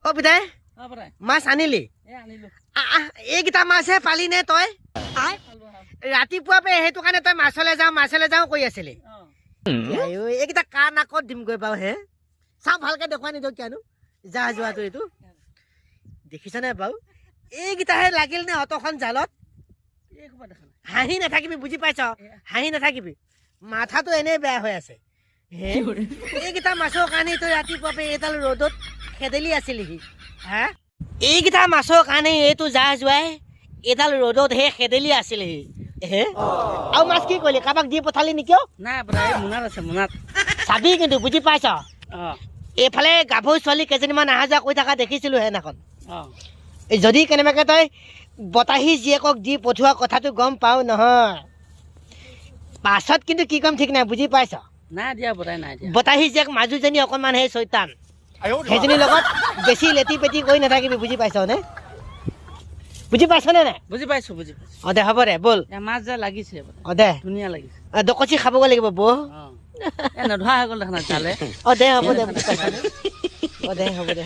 অ পিতাই মাছ আনিলি এইকেইটা মাছহে পালি নে তই ৰাতিপুৱা পে সেইটো কাৰণে তই মাছলৈ যাওঁ কৈ আছিলি এইকেইটা কাৰ নাকত দিমগৈ বাৰু হে চাওঁ ভালকে দেখুৱাই নিদিওঁ কিয়নো যা যোৱাটো এইটো দেখিছনে বাৰু এইকেইটাহে লাগিল নে অতখন জালত হাঁহি নাথাকিবি বুজি পাইছ হাঁহি নাথাকিবি মাথাটো এনেই বেয়া হৈ আছে এইকেইটা মাছৰ কাৰণে তই ৰাতিপুৱা পে এইডাল ৰ'দত খেদেলি আছিলিহি হা এইকেইটা মাছৰ কাৰণে এইটো যা যোৱাই এইডাল ৰ'দত হে খেদেলি আছিলেহি হে আৰু মাছ কি কৰিলি কাৰোবাক দি পঠালি নেকি নাই মোনাত আছে মোনাত চাবি কিন্তু বুজি পাইছ এইফালে গাভৰু ছোৱালী কেইজনীমান অহা যোৱা কৰি থকা দেখিছিলো সেইদিনাখন যদি কেনেবাকে তই বতাহী জীয়েকক দি পঠোৱা কথাটো গম পাও নহয় পাছত কিন্তু কি কম ঠিক নাই বুজি পাইছ নাই দিয়া নাই দিয়া বতাহী জীয়েক মাজুজনী অকণমান সেই চৈতান সেইজনীৰ লগত বেছি লেটি পেটি কৰি নাথাকিবি বুজি পাইছ নে বুজি পাইছনে নাই বুজি পাইছো অ দে হ'ব দে ব'ল মাছ যা লাগিছে অ দে ধুনীয়া লাগিছে দকচি খাবগৈ লাগিব বৌ নধৰা হৈ গ'ল দেখা নাই জালে অ দে হ'ব দে বুজি পাইছ অ দে হ'ব দে